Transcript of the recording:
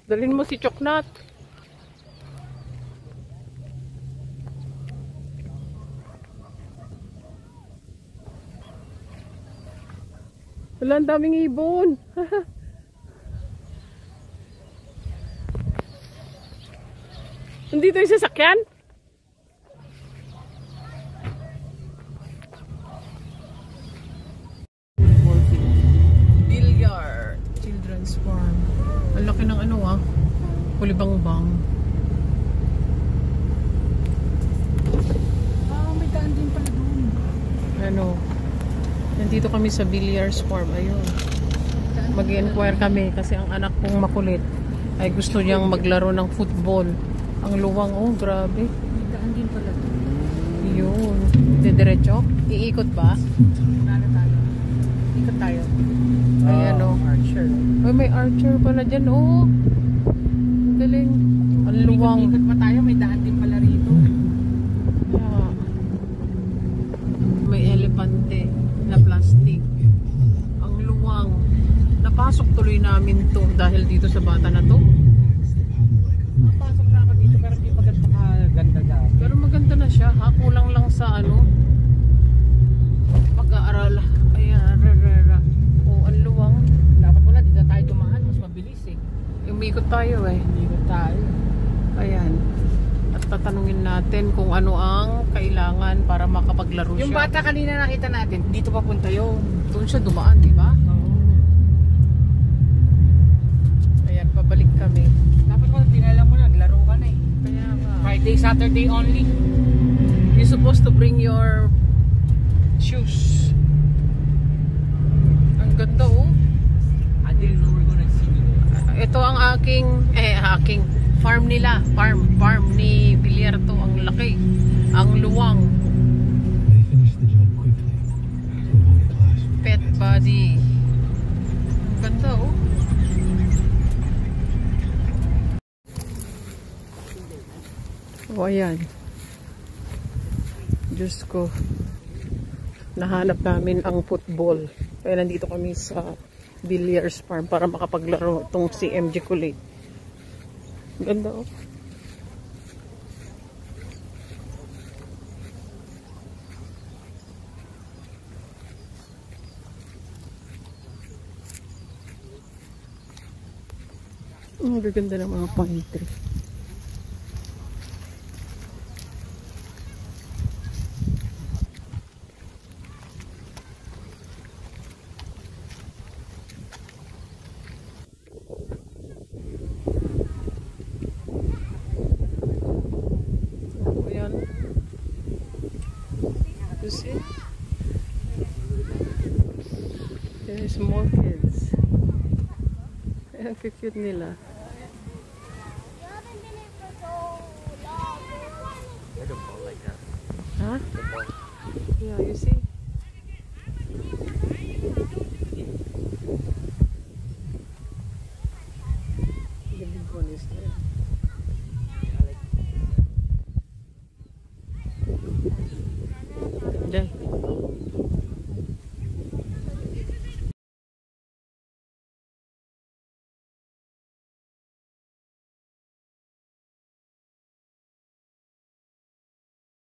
Dalhin mo si Choknat. Wala, ang daming ibon. Nandito yung sasakyan? Billiard Children's Farm. Ang laki ng ano ah. Kulibangbang. May daan din pala doon. Ano? Nandito kami sa Billiards Farm. Ayun. Mag-inquire kami kasi ang anak kong makulit ay gusto niyang maglaro ng football. Ang luwang, oh, grabe. May daan din pala doon. Yun. Didiretso? Iikot ba? Nana tayo. Ikot tayo. Ayan, oh. Archer. Ay, may archer pala dyan, oh. Galing. Ang luwang. Ikot pa tayo, may daan din pala rito. Yeah. May elepante na plastic. Ang luwang. Napasok tuloy namin to dahil dito sa bata na to. Napasok na ako dito pero di pa ganda dati. Pero maganda na siya, ha? Kulang lang sa ano pag-aaral. Ayan, rara. Oh, ang luwang. Dapat wala, dito tayo tumahan, mas mabilis eh. Umikot tayo eh. Ikot tayo. Ayan. At tatanungin natin kung ano ang kailangan para makapaglaro Yung siya. bata kanina nakita natin, dito papunta yun. Doon siya dumaan, di ba? Oo. Ayan, pabalik kami. Dapat wala, tinalam mo na, naglaro ka na eh. Kaya nga. Friday, Saturday only. You're supposed to bring your shoes. Ang ganda, oh. I didn't know we're gonna see you. Ito ang aking farm nila. Farm ni Bilierto. Ang laki. Ang luwang. They finished the job quickly to avoid a clash. Pet body. Ang ganda, oh. O, ayan. Diyos ko. Nahanap namin ang football. Kaya nandito kami sa Billiards Farm para makapaglaro itong si MJ Kulit. Ganda, oh. Ang gaganda ng mga pine tree. You see? There's more kids. Ang cute nila. Huh? Yeah, you see?